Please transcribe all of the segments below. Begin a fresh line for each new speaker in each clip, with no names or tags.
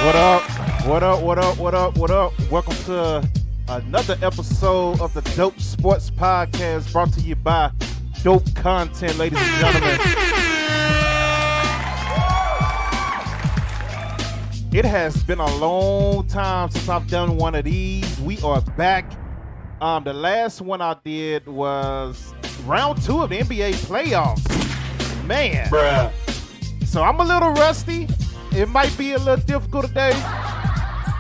What up? What up? What up? What up? What up? Welcome to another episode of the Dope Sports Podcast, brought to you by Dope Content, ladies and gentlemen. It has been a long time since I've done one of these. We are back. The last one I did was round 2 of the NBA playoffs. Man.
Bruh.
So I'm a little rusty. It might be a little difficult today,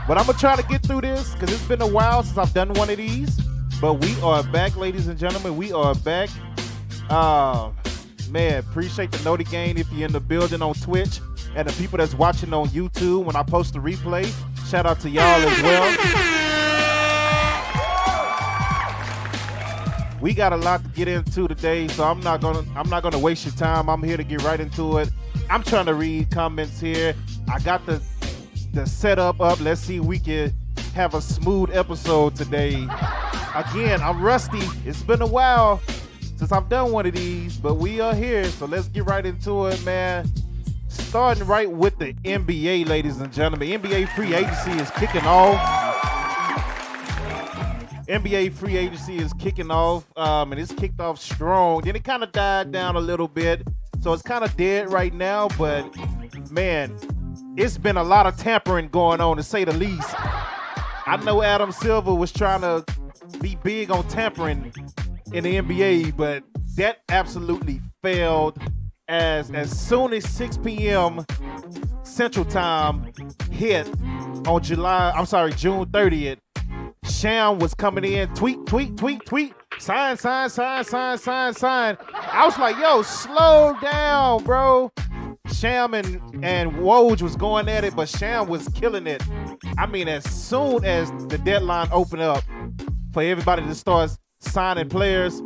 but I'm going to try to get through this because it's been a while since I've done one of these. But we are back, ladies and gentlemen. We are back. Man, appreciate the Noti Gang if you're in the building on Twitch, and the people that's watching on YouTube when I post the replay. Shout out to y'all as well. We got a lot to get into today, so I'm not gonna waste your time. I'm here to get right into it. I'm trying to read comments here. I got the setup up. Let's see if we can have a smooth episode today. Again, I'm rusty. It's been a while since I've done one of these, but we are here, so let's get right into it, man. Starting right with the NBA, ladies and gentlemen. NBA free agency is kicking off. NBA free agency is kicking off, and it's kicked off strong. Then it kind of died down a little bit, so it's kind of dead right now. But, man, it's been a lot of tampering going on, to say the least. I know Adam Silver was trying to be big on tampering in the NBA, but that absolutely failed. As soon as 6 p.m. Central Time hit on June 30th, Sham was coming in, tweet, sign. I was like, yo, slow down, bro. Sham and Woj was going at it, but Sham was killing it. I mean, as soon as the deadline opened up for everybody to start signing players,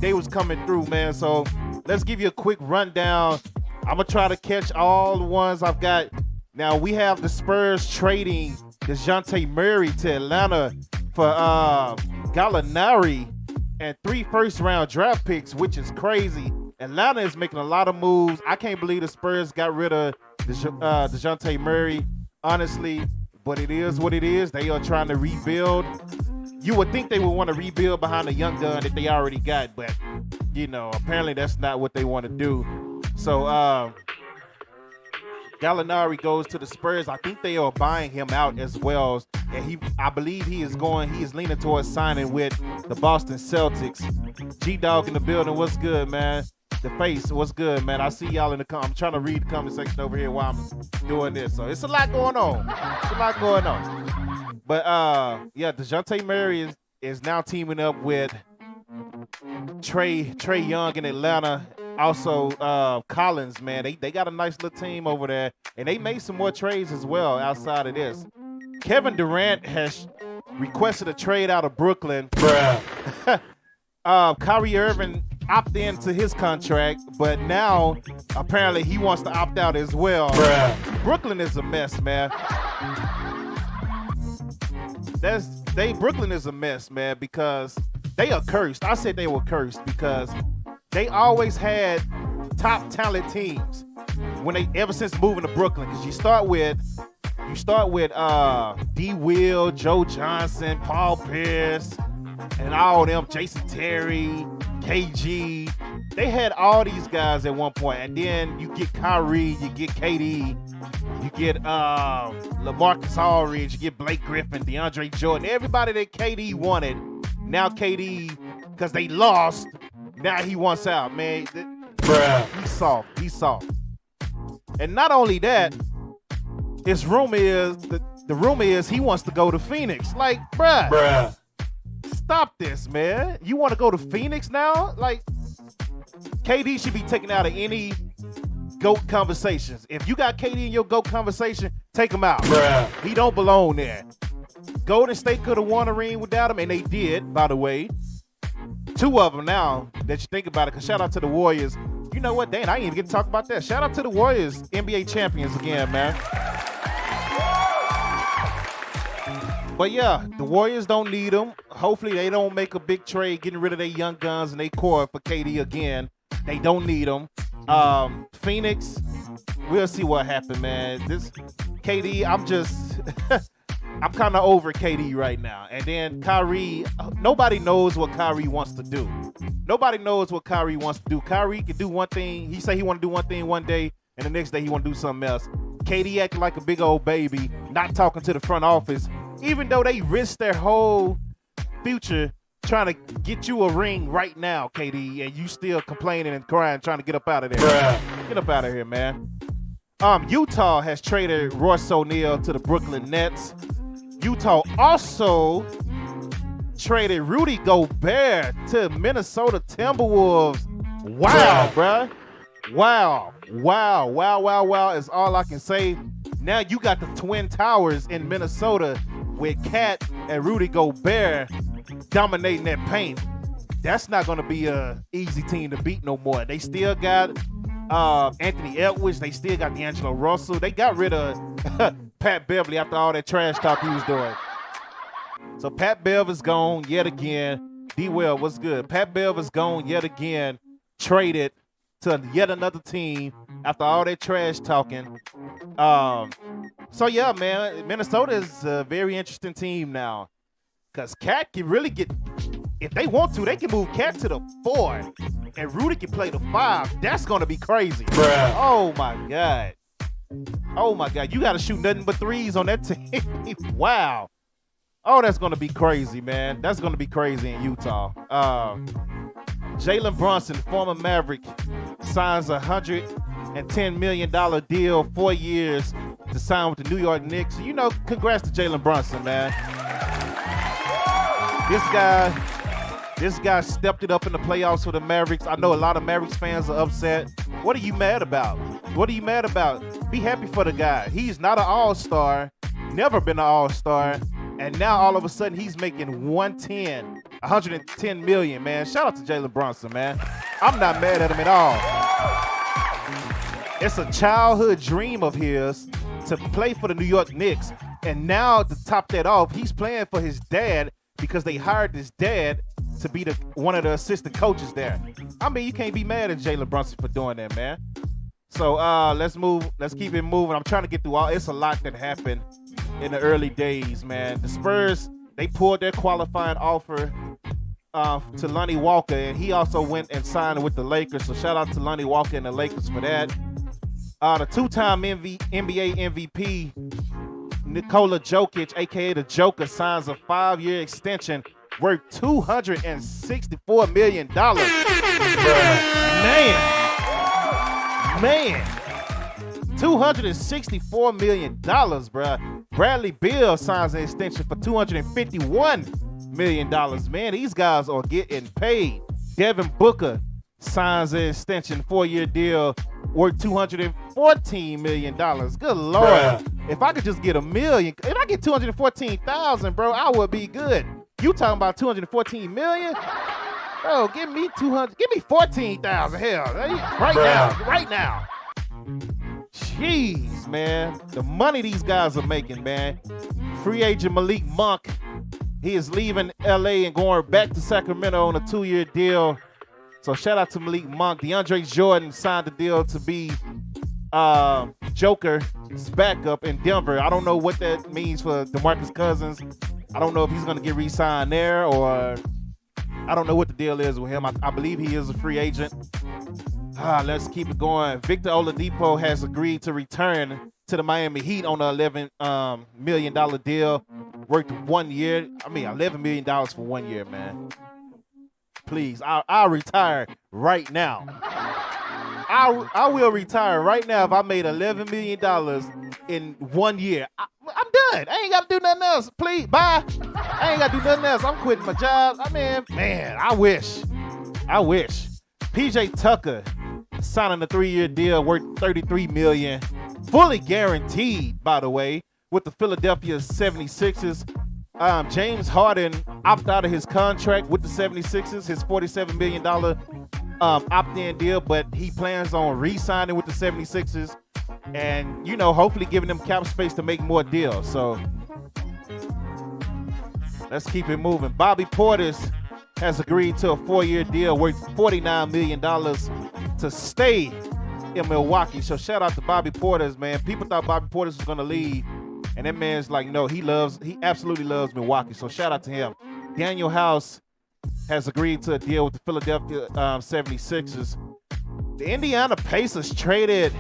they was coming through, man. So let's give you a quick rundown. I'm going to try to catch all the ones I've got. Now, we have the Spurs trading DeJounte Murray to Atlanta for Gallinari and 3 first-round draft picks, which is crazy. Atlanta is making a lot of moves. I can't believe the Spurs got rid of DeJounte Murray, honestly, but it is what it is. They are trying to rebuild. You would think they would want to rebuild behind a young gun that they already got, but, you know, apparently that's not what they want to do. So, Gallinari goes to the Spurs. I think they are buying him out as well. And I believe he is leaning towards signing with the Boston Celtics. G-Dog in the building. What's good, man? The face, what's good, man? I see y'all in the I'm trying to read the comment section over here while I'm doing this. So it's a lot going on. But yeah, DeJounte Murray is now teaming up with Trey Young in Atlanta. Also, Collins, man, they got a nice little team over there, and they made some more trades as well outside of this. Kevin Durant has requested a trade out of Brooklyn.
Bruh.
Kyrie Irving opted into his contract, but now apparently he wants to opt out as well.
Bruh.
Brooklyn is a mess, man. Brooklyn is a mess, man, because they are cursed. I said they were cursed because they always had top talent teams ever since moving to Brooklyn. Because you start with D. Will, Joe Johnson, Paul Pierce, and all them, Jason Terry, KG. They had all these guys at one point, and then you get Kyrie, you get KD, you get LaMarcus Aldridge, you get Blake Griffin, DeAndre Jordan, everybody that KD wanted. Now KD, because they lost. Now he wants out, man.
Bruh.
He's soft. And not only that, the rumor is he wants to go to Phoenix. Like, bruh. Stop this, man. You want to go to Phoenix now? Like, KD should be taken out of any GOAT conversations. If you got KD in your GOAT conversation, take him out.
Bruh.
He don't belong there. Golden State could have won a ring without him, and they did, by the way. 2 of them now that you think about it, because shout out to the Warriors. You know what, Dan, I ain't even get to talk about that. Shout out to the Warriors, NBA champions again, man. But yeah, the Warriors don't need them. Hopefully they don't make a big trade getting rid of their young guns and their core for KD again. They don't need them. Phoenix, we'll see what happens, man. KD, I'm just, I'm kind of over KD right now. And then Kyrie, nobody knows what Kyrie wants to do. Nobody knows what Kyrie wants to do. Kyrie can do one thing. He say he want to do one thing one day, and the next day he want to do something else. KD acting like a big old baby, not talking to the front office, even though they risk their whole future trying to get you a ring right now, KD, and you still complaining and crying, trying to get up out of there. Bruh. Get up out of here, man. Utah has traded Royce O'Neal to the Brooklyn Nets. Utah also traded Rudy Gobert to Minnesota Timberwolves. Wow, bruh. Wow is all I can say. Now you got the Twin Towers in Minnesota with Cat and Rudy Gobert dominating that paint. That's not going to be an easy team to beat no more. They still got Anthony Edwards. They still got D'Angelo Russell. They got rid of Pat Beverly after all that trash talk he was doing. So Pat Bev is gone yet again. D-Well, what's good? Pat Bev is gone yet again. Traded to yet another team after all that trash talking. So yeah, man, Minnesota is a very interesting team now. Because Cat can really get, if they want to, they can move Cat to the 4 and Rudy can play the 5. That's going to be crazy. Bruh. Oh my God. Oh my God. You got to shoot nothing but threes on that team. Wow. Oh, that's going to be crazy, man. That's going to be crazy in Utah. Jalen Bronson, former Maverick, signs a $110 million deal, 4 years to sign with the New York Knicks. You know, congrats to Jalen Bronson, man. This guy stepped it up in the playoffs for the Mavericks. I know a lot of Mavericks fans are upset. What are you mad about? What are you mad about? Be happy for the guy. He's not an all-star, never been an all-star, and now all of a sudden he's making 110 million, man. Shout out to Jalen Bronson, man. I'm not mad at him at all. It's a childhood dream of his to play for the New York Knicks, and now to top that off, he's playing for his dad because they hired his dad to be one of the assistant coaches there. I mean, you can't be mad at Jalen Brunson for doing that, man. So let's keep it moving. I'm trying to get through all. It's a lot that happened in the early days, man. The Spurs, they pulled their qualifying offer to Lonnie Walker, and he also went and signed with the Lakers. So shout out to Lonnie Walker and the Lakers for that. The two-time NBA MVP, Nikola Jokic, a.k.a. the Joker, signs a 5-year extension worth $264 million. Man. $264 million, bruh. Bradley Beal signs an extension for $251 million. Man, these guys are getting paid. Devin Booker signs an extension, 4-year deal worth $214 million. Good Lord. Bruh. If I could just get $1 million, if I get $214,000, bro, I would be good. You talking about $214 million? Bro, give me $14,000. Hell, right now. Jeez, man. The money these guys are making, man. Free agent Malik Monk, he is leaving LA and going back to Sacramento on a 2-year deal. So shout out to Malik Monk. DeAndre Jordan signed the deal to be Joker's backup in Denver. I don't know what that means for DeMarcus Cousins. I don't know if he's going to get re-signed there, or I don't know what the deal is with him. I believe he is a free agent. Let's keep it going. Victor Oladipo has agreed to return to the Miami Heat on an $11 million deal worth 1 year. I mean, $11 million for 1 year, man. Please, I'll retire right now. I will retire right now if I made $11 million in 1 year. I'm done. I ain't got to do nothing else. Please, bye. I ain't got to do nothing else. I'm quitting my job. I mean, man, I wish. PJ Tucker signing a 3-year deal worth $33 million, fully guaranteed, by the way, with the Philadelphia 76ers. James Harden opted out of his contract with the 76ers, his $47 million opt-in deal, but he plans on re-signing with the 76ers and, you know, hopefully giving them cap space to make more deals. So let's keep it moving. Bobby Portis has agreed to a 4-year deal worth $49 million to stay in Milwaukee. So shout out to Bobby Portis, man. People thought Bobby Portis was gonna leave, and that man's like, no, he absolutely loves Milwaukee. So shout out to him. Daniel House has agreed to a deal with the Philadelphia 76ers. The Indiana Pacers traded,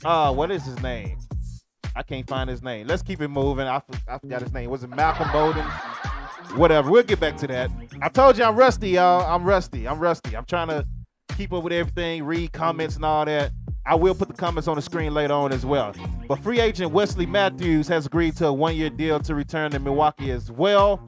what is his name? I can't find his name. Let's keep it moving. I forgot his name. Was it Malcolm Bowden? Whatever. We'll get back to that. I told you I'm rusty, y'all. I'm rusty. I'm trying to keep up with everything, read comments and all that. I will put the comments on the screen later on as well. But free agent Wesley Matthews has agreed to a one-year deal to return to Milwaukee as well.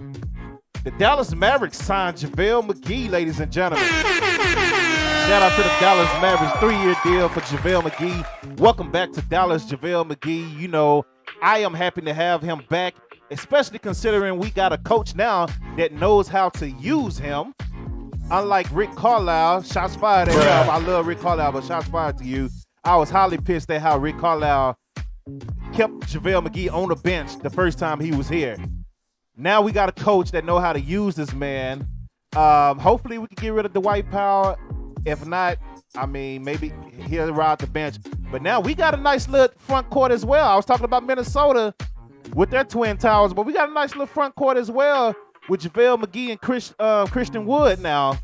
The Dallas Mavericks signed Javel Mcgee, ladies and gentlemen. Shout out to the Dallas Mavericks, 3-year deal for Javel Mcgee. Welcome back to Dallas, Javel Mcgee. You know, I am happy to have him back, especially considering we got a coach now that knows how to use him. Unlike Rick Carlisle, shots fired at him. I love Rick Carlisle, but shots fired to you. I was highly pissed at how Rick Carlisle kept Javel Mcgee on the bench the first time he was here. Now we got a coach that know how to use this man. Hopefully we can get rid of Dwight Powell. If not, I mean, maybe he'll ride the bench. But now we got a nice little front court as well. I was talking about Minnesota with their Twin Towers, but we got a nice little front court as well with JaVale McGee and Christian Wood now.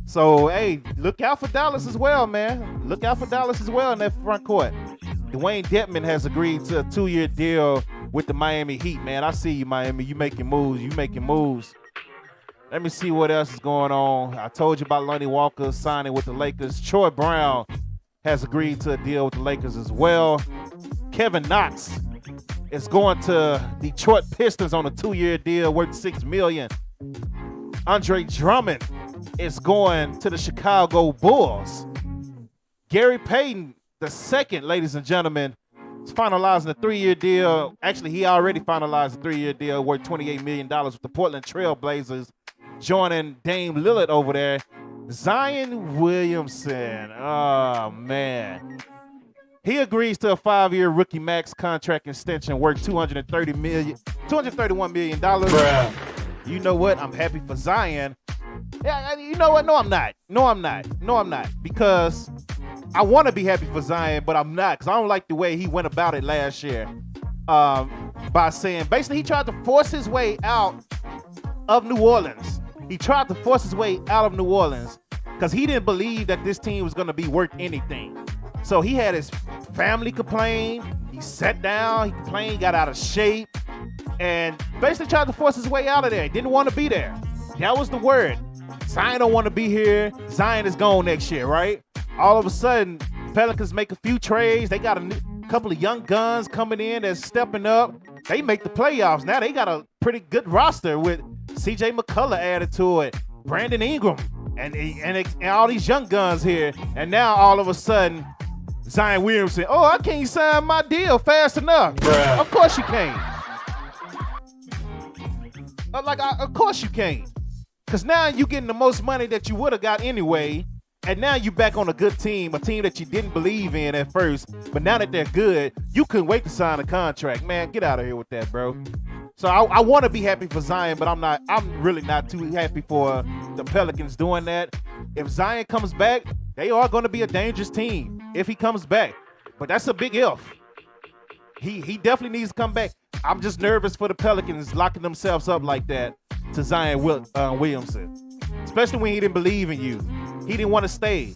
So, hey, look out for Dallas as well, man. Look out for Dallas as well in that front court. Dwayne Dedmon has agreed to a 2-year deal with the Miami Heat, man. I see you, Miami. You making moves. Let me see what else is going on. I told you about Lonnie Walker signing with the Lakers. Troy Brown has agreed to a deal with the Lakers as well. Kevin Knox is going to Detroit Pistons on a 2-year deal worth $6 million. Andre Drummond is going to the Chicago Bulls. Gary Payton II, ladies and gentlemen, is finalizing a 3-year deal. Actually, he already finalized a 3-year deal worth $28 million with the Portland Trail Blazers, joining Dame Lillard over there. Zion Williamson, oh man. He agrees to a 5-year rookie max contract extension worth $231 million. You know what? I'm happy for Zion. Yeah, you know what? No, I'm not. Because I want to be happy for Zion, but I'm not. Because I don't like the way he went about it last year. By saying, basically, he tried to force his way out of New Orleans. Because he didn't believe that this team was going to be worth anything. So he had his family complain. He sat down, he complained, got out of shape, and basically tried to force his way out of there. Didn't want to be there. That was the word. Zion don't want to be here. Zion is gone next year, right? All of a sudden, Pelicans make a few trades. They got a couple of young guns coming in that's stepping up. They make the playoffs. Now they got a pretty good roster with CJ McCullough added to it, Brandon Ingram, and all these young guns here. And now all of a sudden, Zion Williamson, I can't sign my deal fast enough. Bruh. Of course you can't. Of course you can't. Because now you're getting the most money that you would have got anyway. And now you're back on a good team, a team that you didn't believe in at first. But now that they're good, you couldn't wait to sign a contract. Man, get out of here with that, bro. So I want to be happy for Zion, but I'm really not too happy for the Pelicans doing that. If Zion comes back, they are going to be a dangerous team if he comes back. But that's a big if. He definitely needs to come back. I'm just nervous for the Pelicans locking themselves up like that to Zion Williamson, especially when he didn't believe in you. He didn't want to stay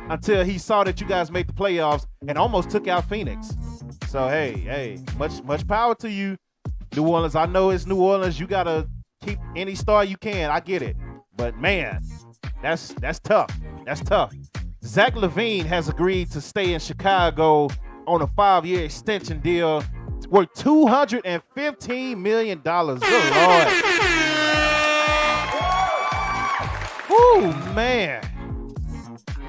until he saw that you guys made the playoffs and almost took out Phoenix. So, hey, much power to you, New Orleans. I know it's New Orleans. You got to keep any star you can. I get it. But, man, that's tough. That's tough. Zach Levine has agreed to stay in Chicago on a 5-year extension deal worth $215 million. Good Lord. Woo, man.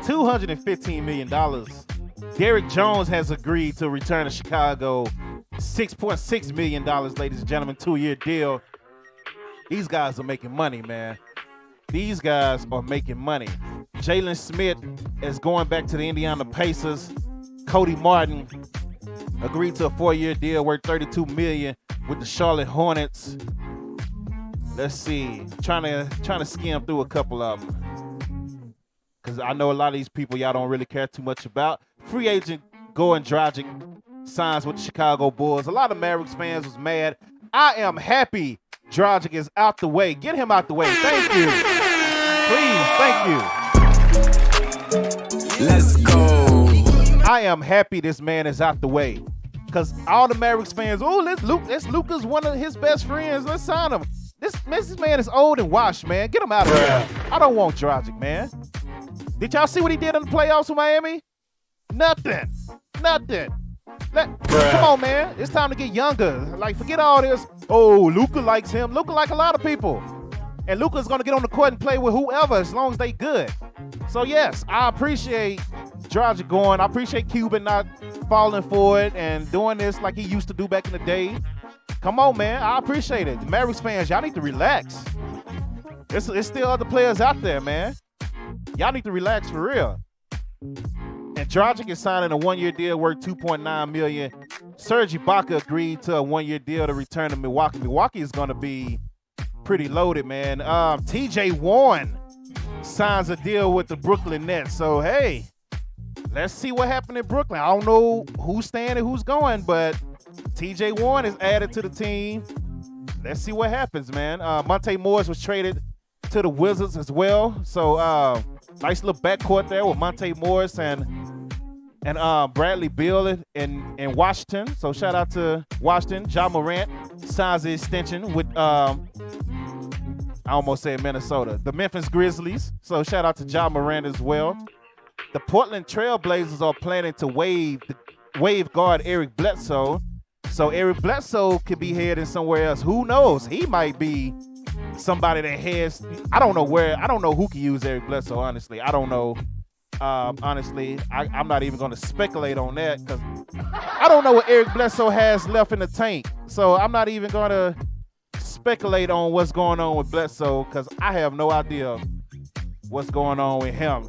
$215 million. Derrick Jones has agreed to return to Chicago. $6.6 million, ladies and gentlemen, 2-year deal. These guys are making money, man. These guys are making money. Jalen Smith is going back to the Indiana Pacers. Cody Martin agreed to a 4-year deal worth $32 million with the Charlotte Hornets. Let's see. Trying to skim through a couple of them, because I know a lot of these people y'all don't really care too much about. free agent Goran Dragic signs with the Chicago Bulls. A lot of Mavericks fans was mad. I am happy Dragic is out the way. Get him out the way. Thank you. Please, thank you.
Let's go.
I am happy this man is out the way. Because all the Mavericks fans, that's Luka's one of his best friends. Let's sign him. This man is old and washed, man. Get him out of here. I don't want Dragic, man. Did y'all see what he did in the playoffs with Miami? Nothing. Come on, man. It's time to get younger. Like, forget all this. Oh, Luka likes him. Luka like a lot of people. And Luka's going to get on the court and play with whoever as long as they good. So, yes, I appreciate Dragic going. I appreciate Cuban not falling for it and doing this like he used to do back in the day. Come on, man. I appreciate it. The Mavericks fans, y'all need to relax. There's still other players out there, man. Y'all need to relax for real. And Dragic is signing a one-year deal worth $2.9 million. Serge Ibaka agreed to a one-year deal to return to Milwaukee. Milwaukee is going to be pretty loaded, man. TJ Warren signs a deal with the Brooklyn Nets. So, hey, let's see what happened in Brooklyn. I don't know who's staying and who's going, but TJ Warren is added to the team. Let's see what happens, man. Monte Morris was traded to the Wizards as well. So, nice little backcourt there with Monte Morris and Bradley Beal in Washington. So shout out to Washington. Ja Morant signs the extension with I almost said Minnesota. The Memphis Grizzlies. So shout out to Ja Morant as well. The Portland Trail Blazers are planning to waive guard Eric Bledsoe. So Eric Bledsoe could be heading somewhere else. Who knows? He might be somebody that has, I don't know who can use Eric Bledsoe, honestly. I don't know. Honestly, I'm not even going to speculate on that because I don't know what Eric Bledsoe has left in the tank. So I'm not even going to speculate on what's going on with Bledsoe because I have no idea what's going on with him.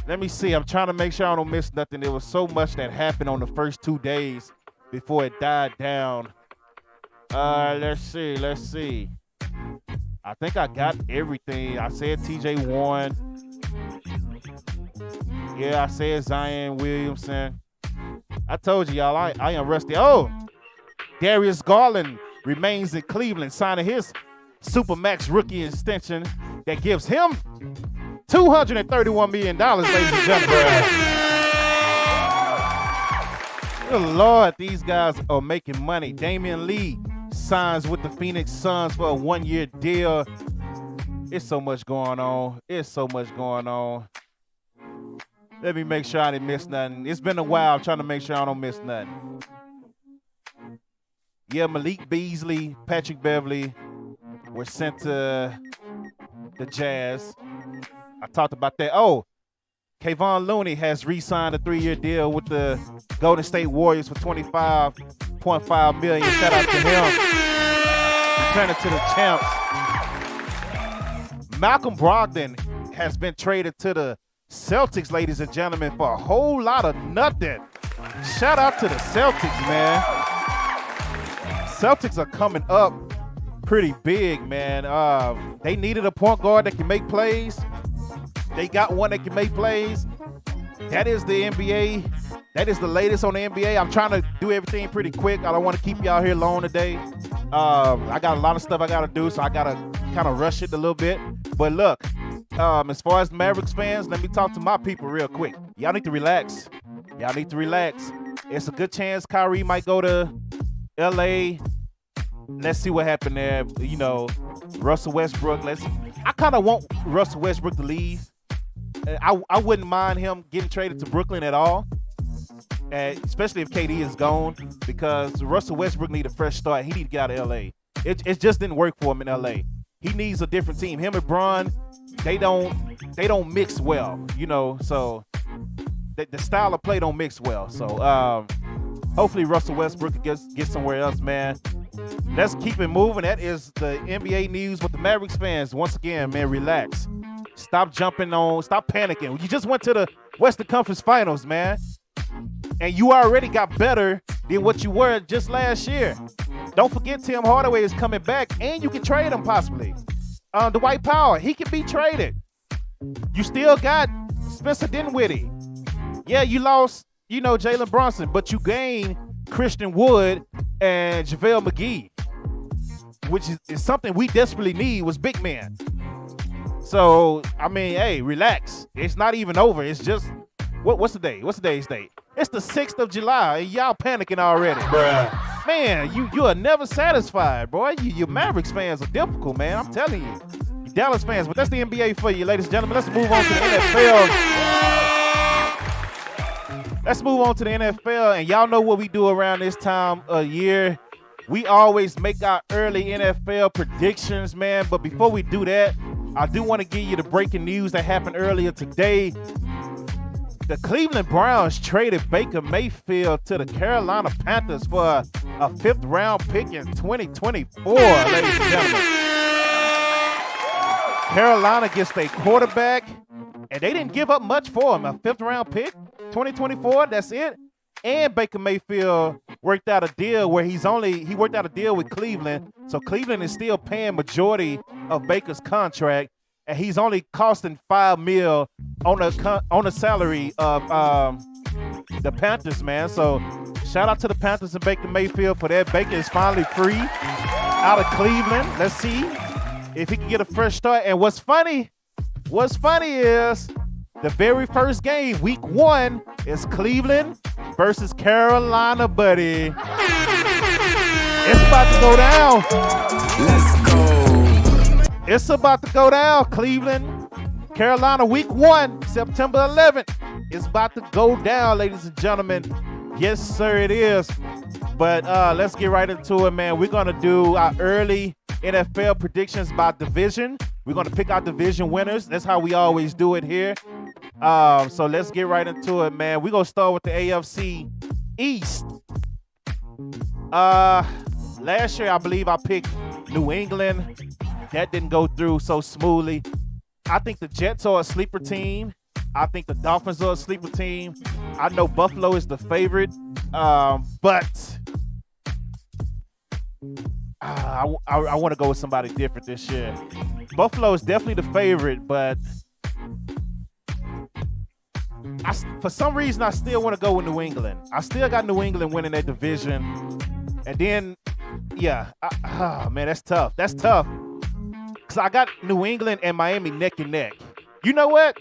Let me see. I'm trying to make sure I don't miss nothing. There was so much that happened on the first 2 days before it died down. Let's see. I think I got everything. I said TJ Warren. Yeah, I said Zion Williamson. I told you, y'all, I am rusty. Oh, Darius Garland remains in Cleveland, signing his Supermax rookie extension that gives him $231 million, ladies and gentlemen. Good Lord, these guys are making money. Damian Lee signs with the Phoenix Suns for a one-year deal. It's so much going on. Let me make sure I didn't miss nothing. It's been a while trying to make sure I don't miss nothing. Yeah, Malik Beasley, Patrick Beverly were sent to the Jazz. I talked about that. Oh, Kayvon Looney has re-signed a 3-year deal with the Golden State Warriors for $25.5 million. Shout out to him. Returning to the champs. Malcolm Brogdon has been traded to the Celtics, ladies and gentlemen, for a whole lot of nothing. Shout out to the Celtics, man. Celtics are coming up pretty big, man. They needed a point guard that can make plays. They got one that can make plays. That is the NBA. That is the latest on the NBA. I'm trying to do everything pretty quick. I don't want to keep y'all here long today. I got a lot of stuff I got to do, so I got to kind of rush it a little bit. But look, as far as Mavericks fans, let me talk to my people real quick. Y'all need to relax. It's a good chance Kyrie might go to LA. Let's see what happened there. You know, Russell Westbrook. I kind of want Russell Westbrook to leave. I wouldn't mind him getting traded to Brooklyn at all, especially if KD is gone, because Russell Westbrook need a fresh start. He need to get out of LA. It just didn't work for him in LA. He needs a different team. Him and Bron, they don't mix well, you know. So the style of play don't mix well. So hopefully Russell Westbrook gets somewhere else, man. Let's keep it moving. That is the NBA news with the Mavericks fans. Once again, man, relax. Stop panicking. You just went to the Western Conference Finals, man. And you already got better than what you were just last year. Don't forget Tim Hardaway is coming back, and you can trade him possibly. Dwight Powell, he can be traded. You still got Spencer Dinwiddie. Yeah, you lost Jalen Bronson, but you gain Christian Wood and Javel Mcgee, which is something we desperately need was big men. So, I mean, hey, relax. It's not even over. It's just, what's the day? What's today's date? It's the 6th of July, and y'all panicking already.
Bruh.
Man, you are never satisfied, boy. You Mavericks fans are difficult, man. I'm telling you. You Dallas fans, but that's the NBA for you, ladies and gentlemen. Let's move on to the NFL. Let's move on to the NFL, and y'all know what we do around this time of year. We always make our early NFL predictions, man. But before we do that, I do want to give you the breaking news that happened earlier today. The Cleveland Browns traded Baker Mayfield to the Carolina Panthers for a 5th-round pick in 2024, ladies and gentlemen. Carolina gets their quarterback, and they didn't give up much for him. A 5th-round pick, 2024, that's it. And Baker Mayfield worked out a deal where he worked out a deal with Cleveland. So Cleveland is still paying majority of Baker's contract, and he's only costing $5 million on the salary of the Panthers, man. So shout out to the Panthers and Baker Mayfield for that. Baker is finally free out of Cleveland. Let's see if he can get a fresh start. And what's funny is the very first game, week 1, is Cleveland versus Carolina, buddy. It's about to go down.
Let's go.
It's about to go down. Cleveland, Carolina, week 1, September 11th. It's about to go down, ladies and gentlemen. Yes, sir, it is. But let's get right into it, man. We're going to do our early NFL predictions by division. We're going to pick our division winners. That's how we always do it here. So let's get right into it, man. We're going to start with the AFC East. Last year, I believe I picked New England. That didn't go through so smoothly. I think the Jets are a sleeper team. I think the Dolphins are a sleeper team. I know Buffalo is the favorite, but I want to go with somebody different this year. Buffalo is definitely the favorite, but for some reason, I still want to go with New England. I still got New England winning that division. And then, yeah, man, that's tough. That's tough. Because I got New England and Miami neck and neck. You know what?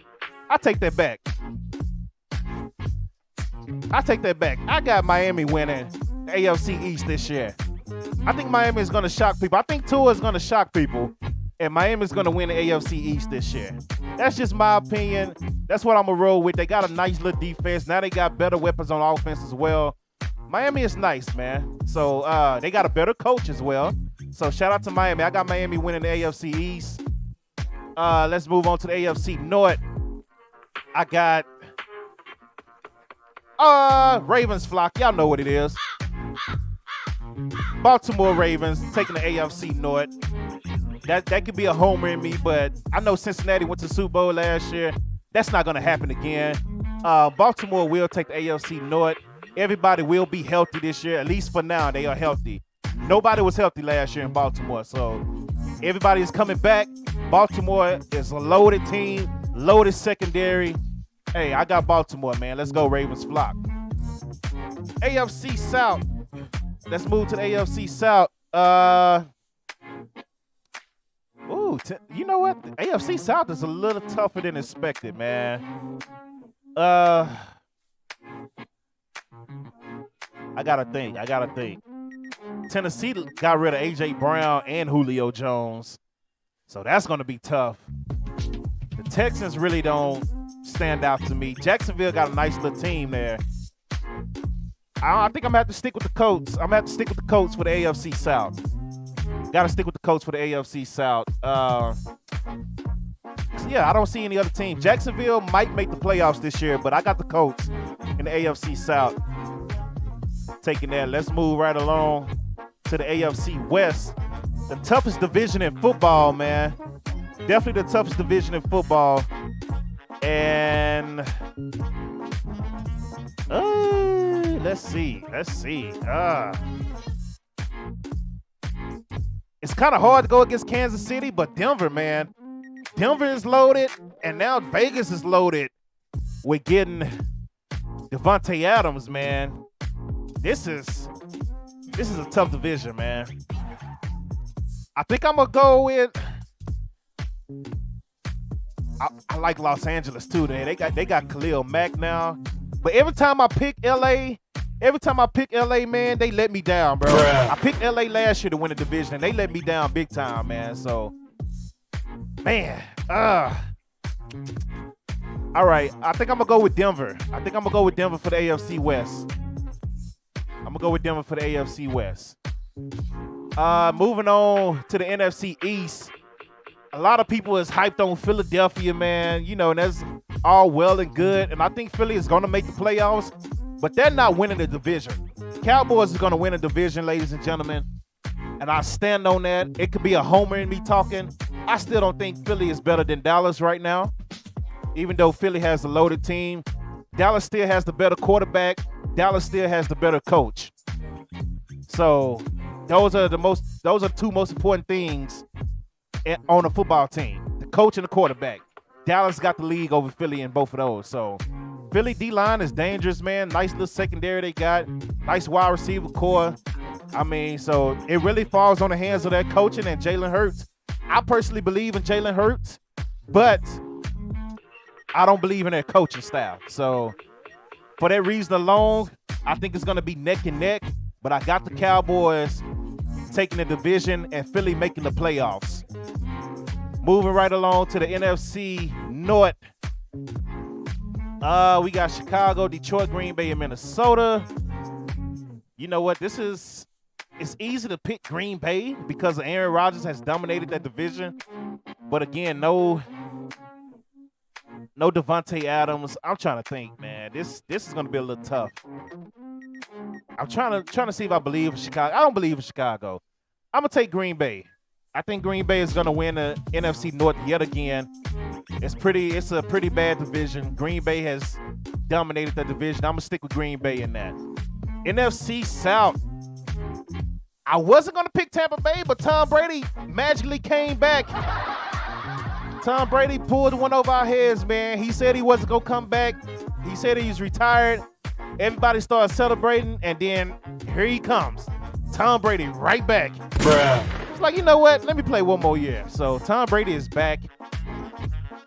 I take that back. I got Miami winning the AFC East this year. I think Miami is going to shock people. I think Tua is going to shock people. And Miami is going to win the AFC East this year. That's just my opinion. That's what I'm going to roll with. They got a nice little defense. Now they got better weapons on offense as well. Miami is nice, man. So they got a better coach as well. So shout out to Miami. I got Miami winning the AFC East. Let's move on to the AFC North. I got Ravens flock. Y'all know what it is. Baltimore Ravens taking the AFC North. That could be a homer in me, but I know Cincinnati went to the Super Bowl last year. That's not going to happen again. Baltimore will take the AFC North. Everybody will be healthy this year. At least for now, they are healthy. Nobody was healthy last year in Baltimore, so everybody is coming back. Baltimore is a loaded team, loaded secondary. Hey, I got Baltimore, man. Let's go Ravens flock. AFC South. Let's move to the AFC South. You know what? The AFC South is a little tougher than expected, man. I gotta think. Tennessee got rid of A.J. Brown and Julio Jones, so that's gonna be tough. The Texans really don't stand out to me. Jacksonville got a nice little team there. I think I'm gonna have to stick with the Colts. I'm gonna have to stick with the Colts for the AFC South. Gotta stick with the Colts for the AFC South. Yeah, I don't see any other team. Jacksonville might make the playoffs this year, but I got the Colts in the AFC South. Taking that. Let's move right along to the AFC West. The toughest division in football, man. Definitely the toughest division in football. And let's see. It's kind of hard to go against Kansas City, but Denver, man. Denver is loaded, and now Vegas is loaded with getting Devontae Adams, man. This is a tough division, man. I think I'm gonna go with. I like Los Angeles too. They got Khalil Mack now, but every time I pick LA, man, they let me down, bro.
Bruh.
I picked LA last year to win the division, and they let me down big time, man. So, man, all right. I think I'm gonna go with Denver. I think I'm gonna go with Denver for the AFC West. Moving on to the NFC East. A lot of people is hyped on Philadelphia, man. You know, and that's all well and good. And I think Philly is going to make the playoffs, but they're not winning the division. Cowboys is going to win a division, ladies and gentlemen. And I stand on that. It could be a homer in me talking. I still don't think Philly is better than Dallas right now. Even though Philly has a loaded team, Dallas still has the better quarterback. Dallas still has the better coach. So those are two most important things on a football team, the coach and the quarterback. Dallas got the league over Philly in both of those. So Philly D-line is dangerous, man. Nice little secondary they got. Nice wide receiver core. I mean, so it really falls on the hands of that coaching and Jalen Hurts. I personally believe in Jalen Hurts, but I don't believe in their coaching style. So for that reason alone, I think it's going to be neck and neck, but I got the Cowboys taking the division and Philly making the playoffs. Moving right along to the NFC North. We got Chicago, Detroit, Green Bay, and Minnesota. You know what? It's easy to pick Green Bay because Aaron Rodgers has dominated that division. But again, no Devontae Adams. I'm trying to think, man. This is going to be a little tough. I'm trying to see if I believe in Chicago. I don't believe in Chicago. I'm going to take Green Bay. I think Green Bay is going to win the NFC North yet again. It's a pretty bad division. Green Bay has dominated that division. I'm going to stick with Green Bay in that. NFC South. I wasn't going to pick Tampa Bay, but Tom Brady magically came back. Tom Brady pulled one over our heads, man. He said he wasn't going to come back. He said he's retired. Everybody started celebrating, and then here he comes. Tom Brady right back.
Bruh.
It's like, you know what? Let me play one more year. So Tom Brady is back.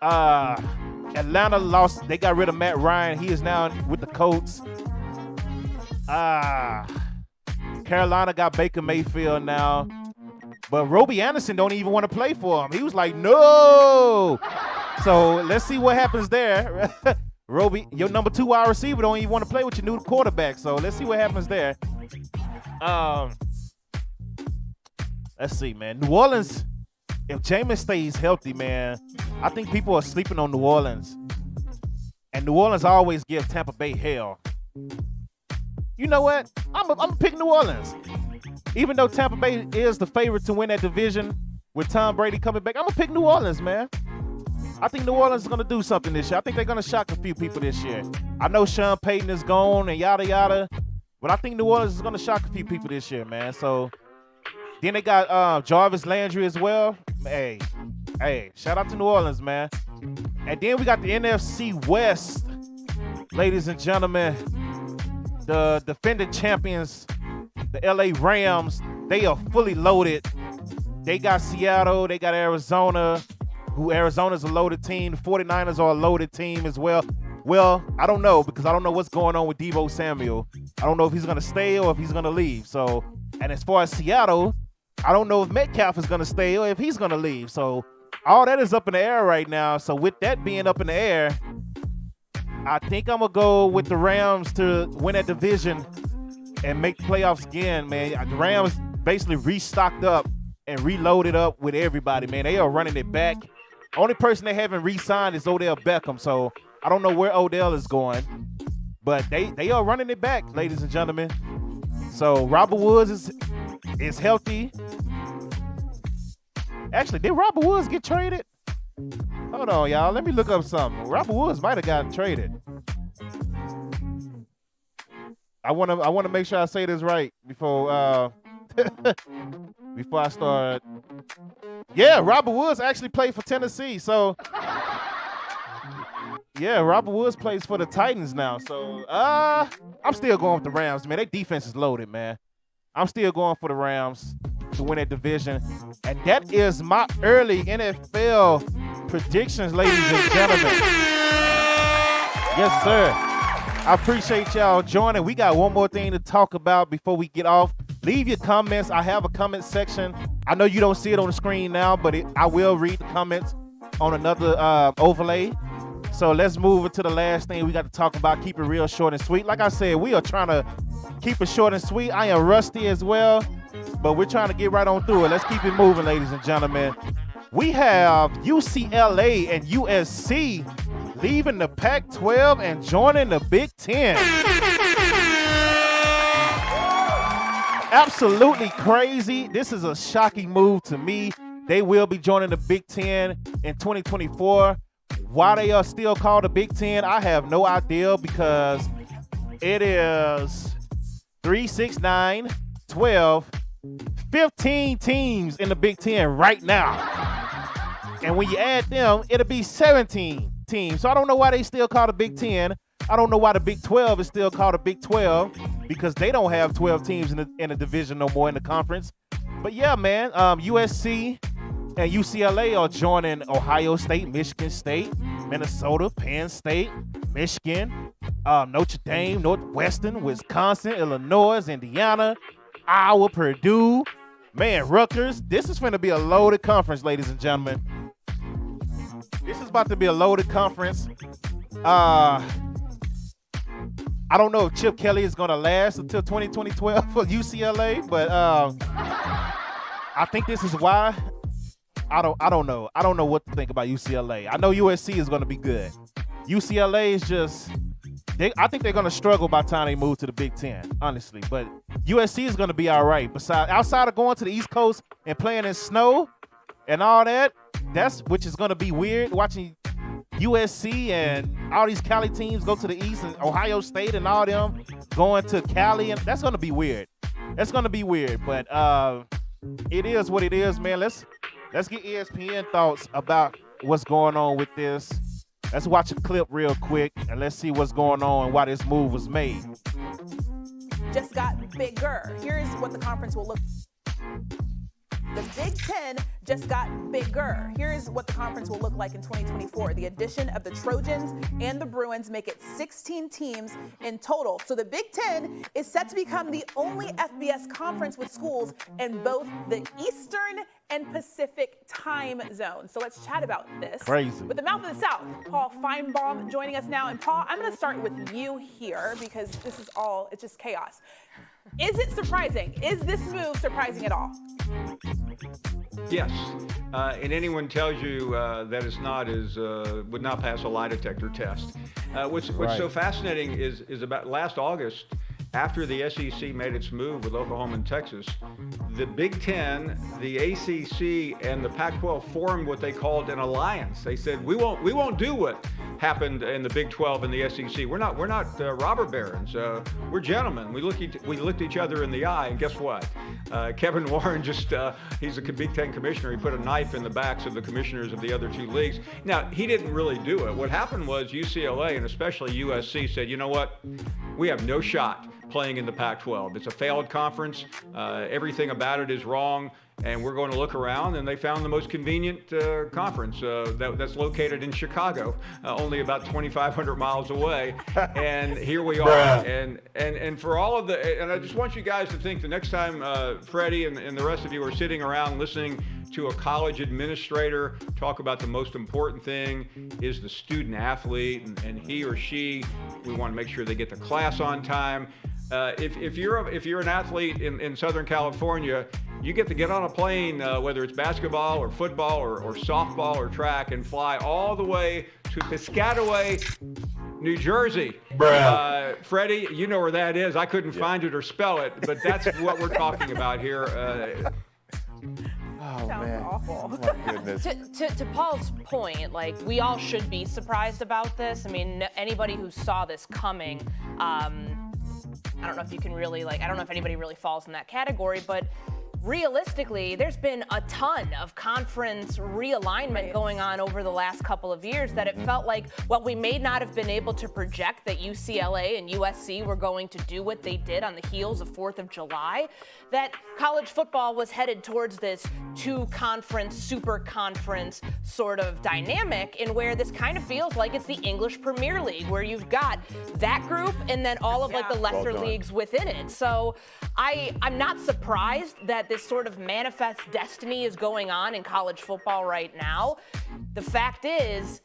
Atlanta lost. They got rid of Matt Ryan. He is now with the Colts. Carolina got Baker Mayfield now. But Robbie Anderson don't even want to play for him. He was like, no. So let's see what happens there. Robbie, your number 2 wide receiver don't even want to play with your new quarterback. So let's see what happens there. Let's see, man. New Orleans, if Jameis stays healthy, man, I think people are sleeping on New Orleans. And New Orleans always give Tampa Bay hell. You know what? I'm gonna pick New Orleans. Even though Tampa Bay is the favorite to win that division with Tom Brady coming back, I'm gonna pick New Orleans, man. I think New Orleans is gonna do something this year. I think they're gonna shock a few people this year. I know Sean Payton is gone and yada yada, but I think New Orleans is gonna shock a few people this year, man. So then they got Jarvis Landry as well. Hey, shout out to New Orleans, man. And then we got the NFC West, ladies and gentlemen. The defending champions, the LA Rams, they are fully loaded. They got Seattle, they got Arizona, who Arizona's a loaded team. The 49ers are a loaded team as well. Well, I don't know because I don't know what's going on with Deebo Samuel. I don't know if he's going to stay or if he's going to leave. So, and as far as Seattle, I don't know if Metcalf is going to stay or if he's going to leave. So all that is up in the air right now. So with that being up in the air, I think I'm going to go with the Rams to win that division and make the playoffs again, man. The Rams basically restocked up and reloaded up with everybody, man. They are running it back. Only person they haven't re-signed is Odell Beckham. So I don't know where Odell is going, but they are running it back, ladies and gentlemen. So Robert Woods is healthy. Actually, did Robert Woods get traded? Hold on, y'all. Let me look up something. Robert Woods might have gotten traded. I want to make sure I say this right before before I start. Yeah, Robert Woods actually played for Tennessee. So Yeah, Robert Woods plays for the Titans now. So I'm still going with the Rams, man. Their defense is loaded, man. I'm still going for the Rams to win that division. And that is my early NFL predictions, ladies and gentlemen. Yes, sir. I appreciate y'all joining. We got one more thing to talk about before we get off. Leave your comments. I have a comment section. I know you don't see it on the screen now, but I will read the comments on another overlay. So let's move into the last thing we got to talk about. Keep it real short and sweet. Like I said, we are trying to keep it short and sweet. I am rusty as well, but we're trying to get right on through it. Let's keep it moving, ladies and gentlemen. We have UCLA and USC leaving the Pac-12 and joining the Big Ten. Absolutely crazy. This is a shocking move to me. They will be joining the Big Ten in 2024. Why they are still called the Big Ten, I have no idea, because it is 3, 6, 9, 12, 15 teams in the Big Ten right now. And when you add them, it'll be 17 teams. So I don't know why they still call the Big Ten. I don't know why the Big 12 is still called the Big 12, because they don't have 12 teams in the division no more in the conference. But yeah, man, USC and UCLA are joining Ohio State, Michigan State, Minnesota, Penn State, Michigan, Notre Dame, Northwestern, Wisconsin, Illinois, Indiana, Iowa, Purdue, man, Rutgers. This is going to be a loaded conference, ladies and gentlemen. This is about to be a loaded conference. I don't know if Chip Kelly is going to last until 2012 for UCLA, but I think this is why. I don't know. I don't know what to think about UCLA. I know USC is going to be good. UCLA is just, I think they're going to struggle by the time they move to the Big Ten, honestly. But USC is going to be all right. Outside of going to the East Coast and playing in snow and all that, which is going to be weird, watching USC and all these Cali teams go to the East, and Ohio State and all them going to Cali, and that's going to be weird. That's going to be weird, but it is what it is, man. Let's get ESPN thoughts about what's going on with this. Let's watch a clip real quick, and let's see what's going on and why this move was made.
Just got bigger. Here's what the conference will look. The Big Ten just got bigger. Here's what the conference will look like in 2024. The addition of the Trojans and the Bruins make it 16 teams in total. So the Big Ten is set to become the only FBS conference with schools in both the Eastern and Pacific time zones. So let's chat about this.
Crazy.
With the mouth of the South, Paul Feinbaum joining us now. And Paul, I'm going to start with you here, because this is all, it's just chaos. Is it surprising? Is this move surprising at all?
Yes. And anyone tells you that it's not would not pass a lie detector test. What's so fascinating is about last August, after the SEC made its move with Oklahoma and Texas, the Big Ten, the ACC, and the Pac-12 formed what they called an alliance. They said, we won't do what happened in the Big 12 and the SEC. We're not robber barons. We're gentlemen. We looked each other in the eye, and guess what? Kevin Warren he's a Big Ten commissioner. He put a knife in the backs of the commissioners of the other two leagues. Now, he didn't really do it. What happened was UCLA and especially USC said, you know what? We have no shot playing in the Pac-12. It's a failed conference. Everything about it is wrong, and we're going to look around, and they found the most convenient conference that's located in Chicago, only about 2,500 miles away. And here we are. And for all of and I just want you guys to think the next time Freddie and the rest of you are sitting around listening to a college administrator talk about the most important thing is the student athlete, and he or she, we want to make sure they get to class on time. If you're an athlete in Southern California, you get to get on a plane, whether it's basketball or football or softball or track, and fly all the way to Piscataway, New Jersey. Freddie, you know where that is. I couldn't find it or spell it, but that's what we're talking about here.
Oh, man. Awful.
Oh, my goodness.
To Paul's point, like, we all should be surprised about this. I mean, anybody who saw this coming, I don't know if you can really, I don't know if anybody really falls in that category, but realistically, there's been a ton of conference realignment going on over the last couple of years that it felt like, well, we may not have been able to project that UCLA and USC were going to do what they did on the heels of 4th of July, that college football was headed towards this two-conference, super conference sort of dynamic, in where this kind of feels like it's the English Premier League, where you've got that group and then all of like the lesser leagues within it. So I'm not surprised that this sort of manifest destiny is going on in college football right now. The fact is,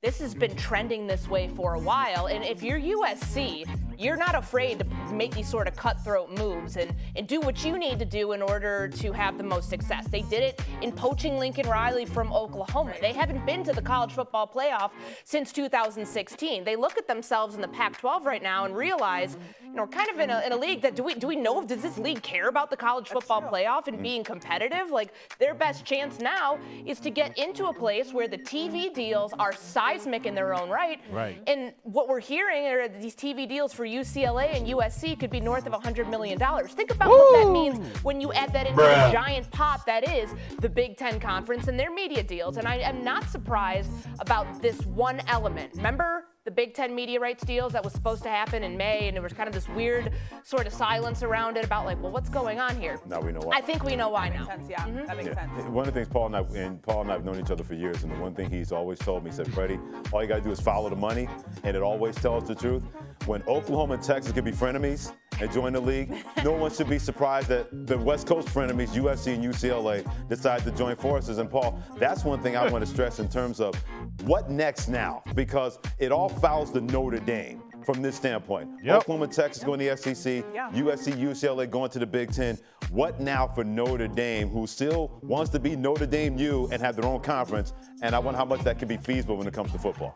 this has been trending this way for a while, and if you're USC, you're not afraid to make these sort of cutthroat moves and do what you need to do in order to have the most success. They did it in poaching Lincoln Riley from Oklahoma. They haven't been to the college football playoff since 2016. They look at themselves in the Pac-12 right now and realize, we're kind of in a league that, do we know, does this league care about the college football playoff and being competitive? Like, their best chance now is to get into a place where the TV deals are seismic in their own right. And what we're hearing are these TV deals for UCLA and USC could be north of $100 million. Think about what that means when you add that into the giant pot that is the Big Ten Conference and their media deals. And I am not surprised about this one element. Remember the Big Ten media rights deals that was supposed to happen in May, and there was kind of this weird sort of silence around it about like, well, what's going on here?
Now we know why.
I think we know why now.
Sense, yeah, that makes sense.
One of the things Paul and I have known each other for years, and the one thing he's always told me, he said, Freddie, all you got to do is follow the money, and it always tells the truth. When Oklahoma and Texas can be frenemies and join the league, no one should be surprised that the West Coast frenemies, USC and UCLA, decide to join forces. And Paul, that's one thing I want to stress in terms of what next now, because it all fouls to Notre Dame from this standpoint. Oklahoma and Texas going to the SEC, USC, UCLA going to the Big Ten. What now for Notre Dame, who still wants to be Notre Dame U and have their own conference? And I wonder how much that can be feasible when it comes to football.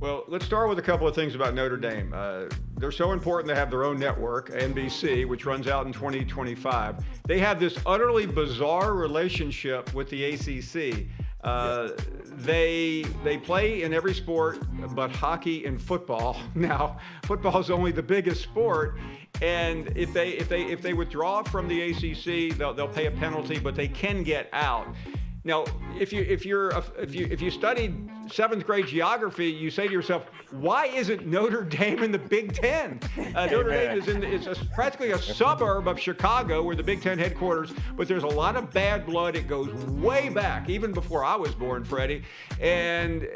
Well, let's start with a couple of things about Notre Dame. They're so important to have their own network, NBC, which runs out in 2025. They have this utterly bizarre relationship with the ACC. They play in every sport but hockey and football. Now, football is only the biggest sport, and if they withdraw from the ACC, they'll pay a penalty, but they can get out. Now, if you studied 7th grade geography, you say to yourself, why isn't Notre Dame in the Big Ten? Notre Dame is practically a suburb of Chicago, where the Big Ten headquarters, but there's a lot of bad blood. It goes way back, even before I was born, Freddie, and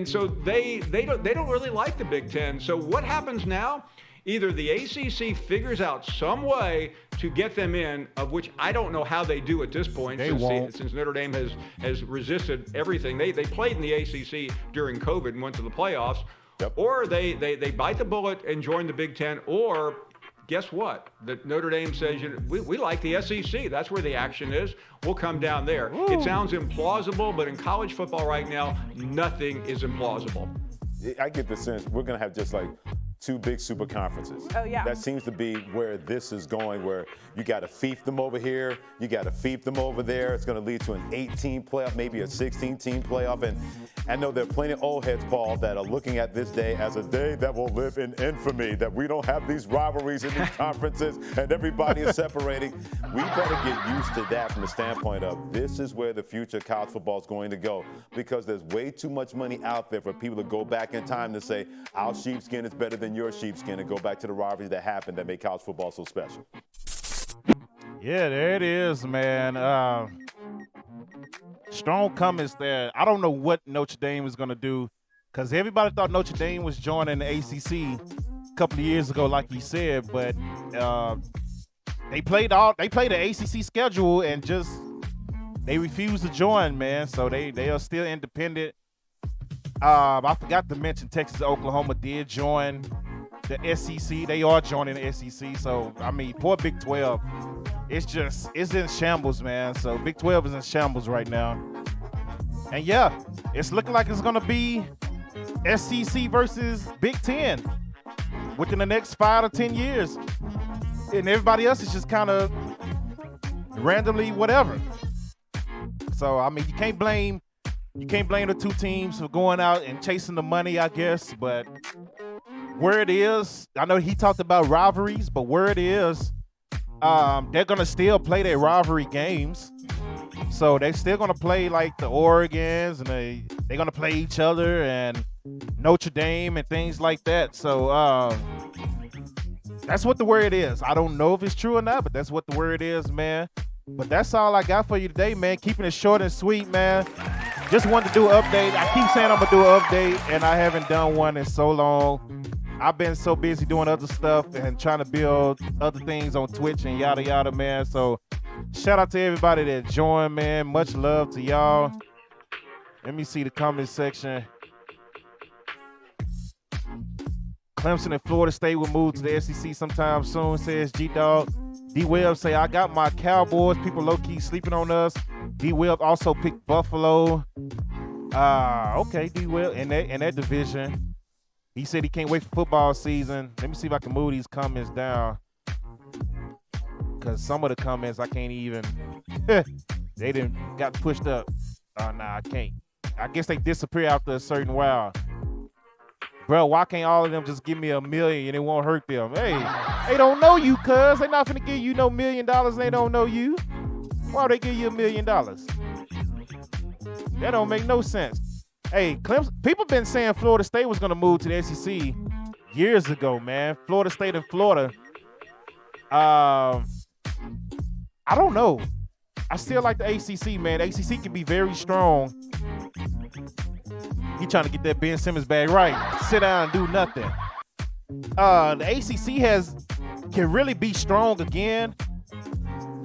so they don't really like the Big Ten. So what happens now? Either the ACC figures out some way to get them in, of which I don't know how they do at this point, since Notre Dame has resisted everything. They played in the ACC during COVID and went to the playoffs. Or they bite the bullet and join the Big Ten, or guess what? That Notre Dame says, we like the SEC. That's where the action is. We'll come down there. It sounds implausible, but in college football right now, nothing is implausible.
I get the sense we're going to have just like two big super conferences.
Oh, yeah.
That seems to be where this is going, where you got to fief them over here, you got to fief them over there. It's going to lead to an 18 playoff, maybe a 16-team playoff. And I know there are plenty of old heads, Paul, that are looking at this day as a day that will live in infamy, that we don't have these rivalries in these conferences and everybody is separating. We better get used to that from the standpoint of this is where the future of college football is going to go, because there's way too much money out there for people to go back in time to say our sheepskin is better than your sheepskin, and go back to the rivalries that happened that made college football so special.
Yeah, there it is, man. Strong comments there. I don't know what Notre Dame is going to do, because everybody thought Notre Dame was joining the ACC a couple of years ago, like you said, but they played the ACC schedule and just they refused to join, man. So they are still independent. I forgot to mention Texas and Oklahoma did join the SEC. They are joining the SEC. So, I mean, poor Big 12. It's in shambles, man. So, Big 12 is in shambles right now. And, yeah, it's looking like it's going to be SEC versus Big 10 within the next 5 to 10 years. And everybody else is just kind of randomly whatever. So, I mean, you can't blame the two teams for going out and chasing the money, I guess. But where it is, I know he talked about rivalries, but where it is, they're gonna still play their rivalry games. So they're still gonna play like the Oregons, and they're gonna play each other and Notre Dame and things like that. So that's what the word is. I don't know if it's true or not, but that's what the word is, man. But that's all I got for you today, man. Keeping it short and sweet, man. Just wanted to do an update. I keep saying I'm gonna do an update, and I haven't done one in so long. I've been so busy doing other stuff and trying to build other things on Twitch and yada yada, man. So shout out to everybody that joined, man. Much love to y'all. Let me see the comment section. Clemson and Florida State will move to the SEC sometime soon, says G-Dog. D-Web say, I got my Cowboys. People low-key sleeping on us. D-Web also picked Buffalo. Okay, D-Web in that division. He said he can't wait for football season. Let me see if I can move these comments down. Because some of the comments I can't even. They didn't got pushed up. Nah, I can't. I guess they disappear after a certain while. Bro, why can't all of them just give me $1 million and it won't hurt them? Hey, they don't know you, cuz. They not finna give you no $1 million and they don't know you. Why would they give you $1 million? That don't make no sense. Hey, Clemson, people been saying Florida State was gonna move to the SEC years ago, man. Florida State and Florida. I don't know. I still like the ACC, man. The ACC can be very strong. He trying to get that Ben Simmons bag right. Sit down and do nothing. The ACC can really be strong again.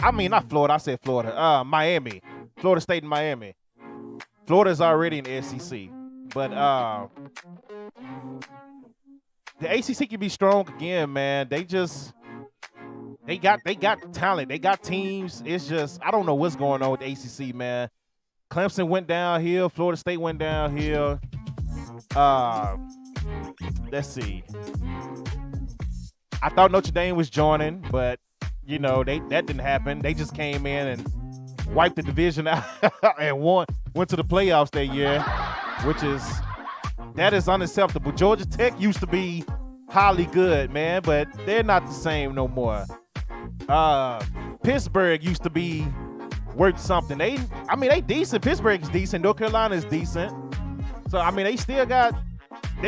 I mean, not Florida. I said Florida. Miami. Florida State and Miami. Florida's already in the SEC. But the ACC can be strong again, man. They got talent. They got teams. It's just, I don't know what's going on with the ACC, man. Clemson went downhill. Florida State went downhill. Let's see. I thought Notre Dame was joining, but, you know, that didn't happen. They just came in and wiped the division out and went to the playoffs that year, that is unacceptable. Georgia Tech used to be highly good, man, but they're not the same no more. Pittsburgh used to be worth something. They decent. Pittsburgh is decent. North Carolina is decent. So, I mean, they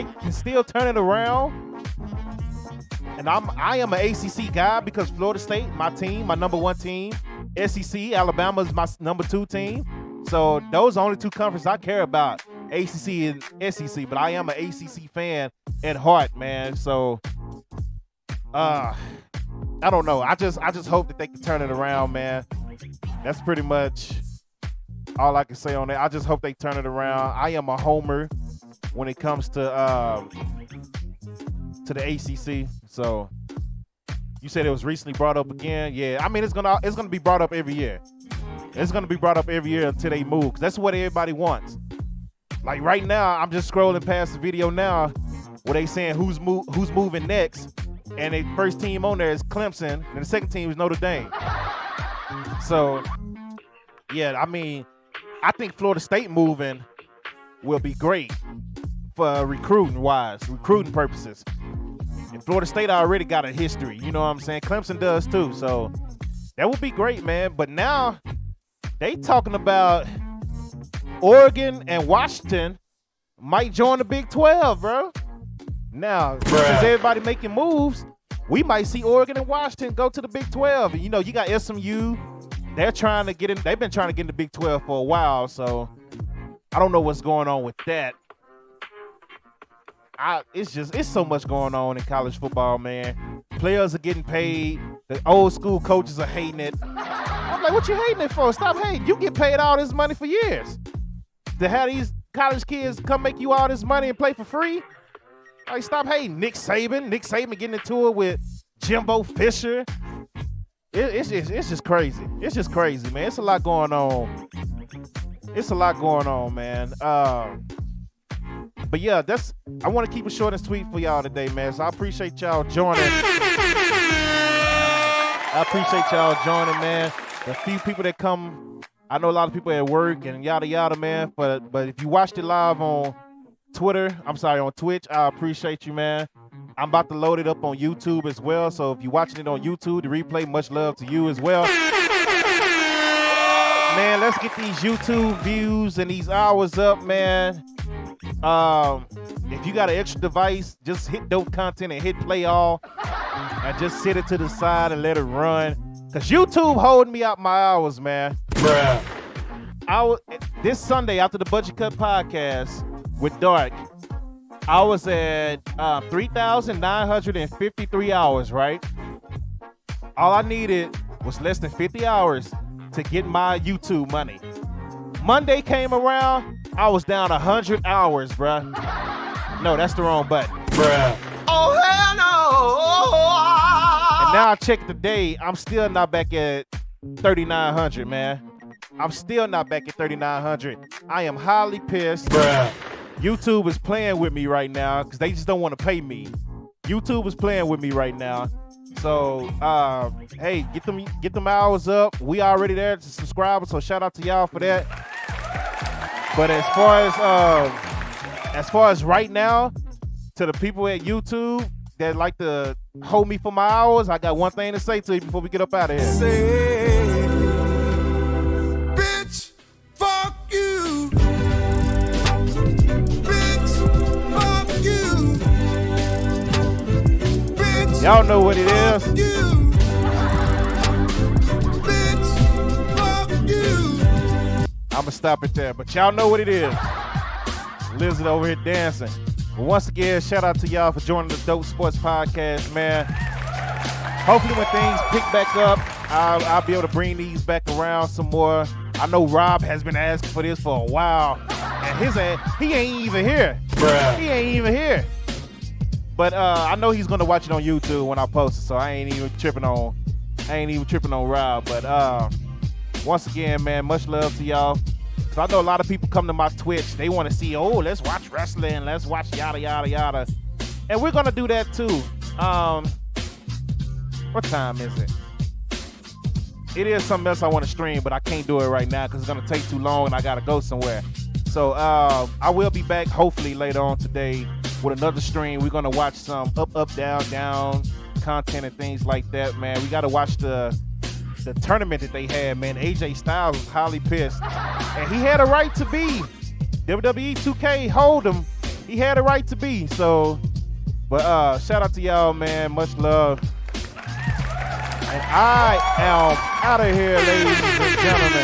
can still turn it around. And I am an ACC guy because Florida State, my team, my number one team. SEC, Alabama is my number 2 team. So those are only 2 conferences I care about, ACC and SEC. But I am an ACC fan at heart, man. So, I don't know. I just hope that they can turn it around, man. That's pretty much all I can say on that. I just hope they turn it around. I am a homer when it comes to the ACC. So you said it was recently brought up again. Yeah, I mean it's gonna be brought up every year. It's gonna be brought up every year until they move. 'Cause that's what everybody wants. Like right now, I'm just scrolling past the video now where they saying who's moving next, and the first team on there is Clemson, and the second team is Notre Dame. So yeah, I mean, I think Florida State moving will be great for recruiting purposes. And Florida State already got a history, you know what I'm saying? Clemson does too, so that would be great, man. But now they talking about Oregon and Washington might join the Big 12, bro. Now, since everybody making moves, we might see Oregon and Washington go to the Big 12. And, you know, you got SMU. They're trying to get in. They've been trying to get in the Big 12 for a while, so I don't know what's going on with that. It's so much going on in college football, man. Players are getting paid. The old school coaches are hating it. I'm like, what you hating it for? Stop hating. You get paid all this money for years. To have these college kids come make you all this money and play for free? Like, stop hating. Nick Saban getting into it with Jimbo Fisher. It's just crazy. It's just crazy, man. It's a lot going on. Man. But yeah, I want to keep it short and sweet for y'all today, man. So I appreciate y'all joining. Man. The few people that come, I know a lot of people at work and yada yada, man. But if you watched it live on Twitch, I appreciate you, man. I'm about to load it up on YouTube as well. So if you're watching it on YouTube, the replay, much love to you as well. Man, let's get these YouTube views and these hours up, man. If you got an extra device, just hit dope content and hit play all. And just sit it to the side and let it run. Because YouTube holding me out my hours, man.
Bruh.
This Sunday after the Budget Cut podcast with Dark, I was at 3,953 hours, right? All I needed was less than 50 hours to get my YouTube money. Monday came around, I was down 100 hours, bruh. No, that's the wrong button.
Bruh. Oh, hell no.
And now I check today, I'm still not back at 3,900, man. I'm still not back at 3,900. I am highly pissed.
Bruh.
YouTube is playing with me right now because they just don't want to pay me. YouTube is playing with me right now. So, hey, get them hours up. We already there to subscribers, so shout out to y'all for that. But as far as right now, to the people at YouTube that like to hold me for my hours, I got one thing to say to you before we get up out of here.
Say, bitch, fuck you. Bitch, fuck you. Bitch,
Y'all know what it is.
fuck you. Bitch, fuck you.
I'ma stop it there, but y'all know what it is. Lizard over here dancing. But once again, shout out to y'all for joining the Dope Sports Podcast, man. Hopefully when things pick back up, I'll be able to bring these back around some more. I know Rob has been asking for this for a while, and his ass, he ain't even here.
Bruh.
He ain't even here. But I know he's gonna watch it on YouTube when I post it, so I ain't even tripping on Rob. But once again, man, much love to y'all. So I know a lot of people come to my Twitch. They want to see, oh, let's watch wrestling. Let's watch yada, yada, yada. And we're going to do that too. What time is it? It is something else I want to stream, but I can't do it right now because it's going to take too long and I got to go somewhere. So I will be back hopefully later on today with another stream. We're going to watch some up, down, down content and things like that, man. We got to watch the tournament that they had, man. AJ Styles was highly pissed. And he had a right to be. WWE 2K hold him. He had a right to be. So, but shout out to y'all, man. Much love. And I am out of here, ladies and gentlemen.